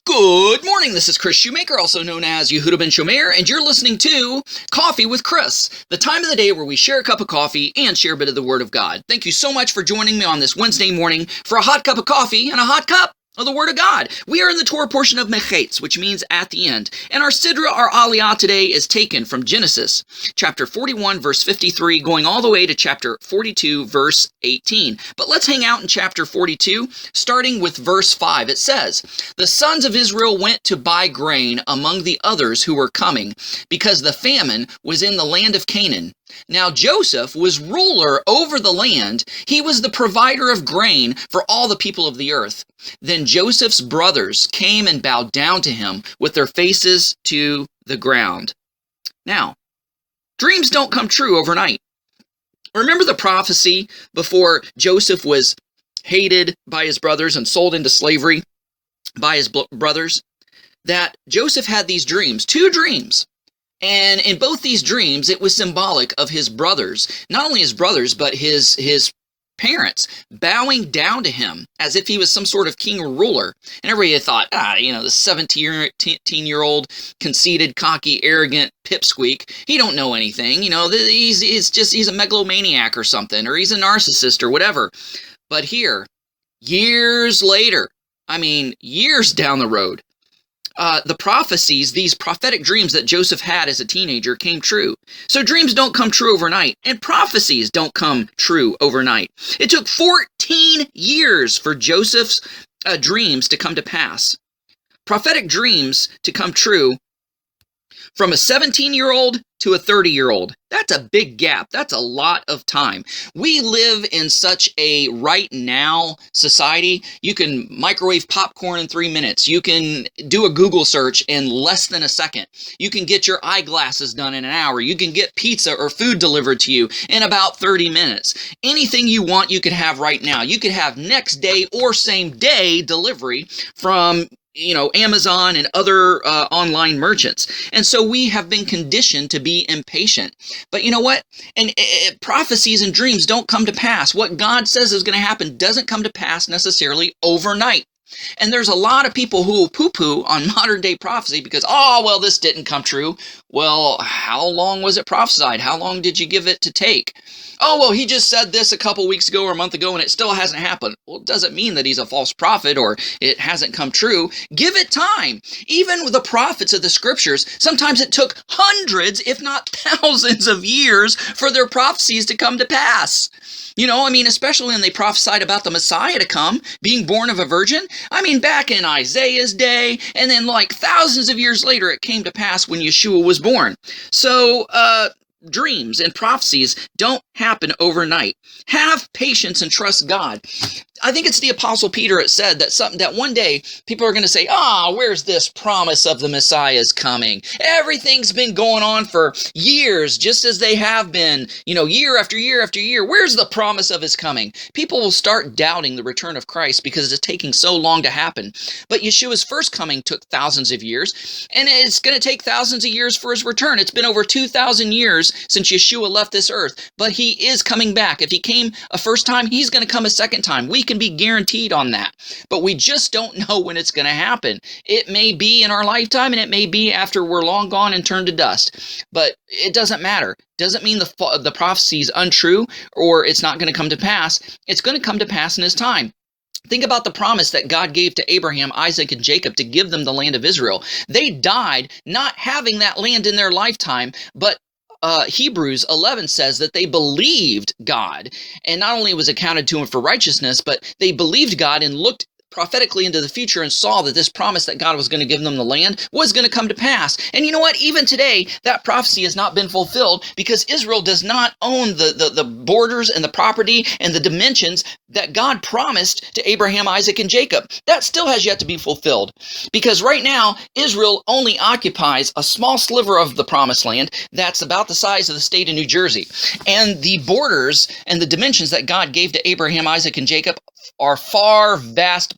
Good morning, this is Kris Shoemaker, also known as Yehudah ben Shomeyr, and you're listening to Coffee with Kris, the time of the day where we share a cup of coffee and share a bit of the Word of God. Thank you so much for joining me on this Wednesday morning for a hot cup of coffee and a hot cup of the Word of God. We are in the Torah portion of Mikketz, which means at the end. And our Sidra, our Aliyah today is taken from Genesis, chapter 41, verse 53, going all the way to chapter 42, verse 18. But let's hang out in chapter 42, starting with verse 5. It says, "The sons of Israel went to buy grain among the others who were coming, because the famine was in the land of Canaan. Now Joseph was ruler over the land. He was the provider of grain for all the people of the earth. Then Joseph's brothers came and bowed down to him with their faces to the ground." Now, dreams don't come true overnight. Remember the prophecy before Joseph was hated by his brothers and sold into slavery by his brothers? That Joseph had these dreams, two dreams. And in both these dreams, it was symbolic of his brothers, not only his brothers, but his parents bowing down to him as if he was some sort of king or ruler. And everybody thought, the 17-year-old conceited, cocky, arrogant pipsqueak, he don't know anything. He's a megalomaniac or something, or he's a narcissist or whatever. But here, years later, years down the road, the prophecies, these prophetic dreams that Joseph had as a teenager came true. So dreams don't come true overnight, and prophecies don't come true overnight. It took 14 years for Joseph's dreams to come to pass. Prophetic dreams to come true from a 17-year-old to a 30-year-old. That's a big gap. That's a lot of time. We live in such a right now society. You can microwave popcorn in 3 minutes. You can do a Google search in less than a second. You can get your eyeglasses done in an hour. You can get pizza or food delivered to you in about 30 minutes. Anything you want, you could have right now. You could have next day or same day delivery from Amazon and other online merchants. And so we have been conditioned to be impatient. But you know what? And prophecies and dreams don't come to pass. What God says is going to happen doesn't come to pass necessarily overnight. And there's a lot of people who will poo-poo on modern day prophecy because, this didn't come true. Well, how long was it prophesied? How long did you give it to take? He just said this a couple weeks ago or a month ago and it still hasn't happened. Well, it doesn't mean that he's a false prophet or it hasn't come true. Give it time. Even with the prophets of the scriptures, sometimes it took hundreds, if not thousands of years for their prophecies to come to pass. Especially when they prophesied about the Messiah to come, being born of a virgin. Back in Isaiah's day, and then thousands of years later, it came to pass when Yeshua was born. So, dreams and prophecies don't happen overnight. Have patience and trust God. I think it's the Apostle Peter that said that one day people are going to say, where's this promise of the Messiah's coming? Everything's been going on for years, just as they have been, year after year after year. Where's the promise of his coming? People will start doubting the return of Christ because it's taking so long to happen. But Yeshua's first coming took thousands of years, and it's going to take thousands of years for his return. It's been over 2,000 years since Yeshua left this earth, but he is coming back. If he came a first time, he's going to come a second time. We can be guaranteed on that, but we just don't know when it's going to happen. It may be in our lifetime, and it may be after we're long gone and turned to dust, but it doesn't matter. Doesn't mean the prophecy is untrue or it's not going to come to pass. It's going to come to pass in his time. Think about the promise that God gave to Abraham, Isaac, and Jacob to give them the land of Israel. They died not having that land in their lifetime, but Hebrews 11 says that they believed God, and not only was accounted to him for righteousness, but they believed God and looked prophetically into the future and saw that this promise that God was going to give them the land was going to come to pass. And you know what? Even today, that prophecy has not been fulfilled because Israel does not own the borders and the property and the dimensions that God promised to Abraham, Isaac, and Jacob. That still has yet to be fulfilled because right now, Israel only occupies a small sliver of the promised land that's about the size of the state of New Jersey. And the borders and the dimensions that God gave to Abraham, Isaac, and Jacob are far vast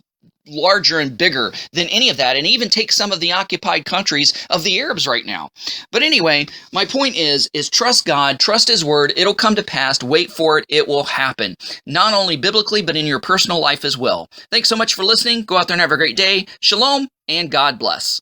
larger and bigger than any of that, and even take some of the occupied countries of the Arabs right now. But anyway, my point is trust God, trust His word. It'll come to pass. Wait for it. It will happen. Not only biblically, but in your personal life as well. Thanks so much for listening. Go out there and have a great day. Shalom, and God bless.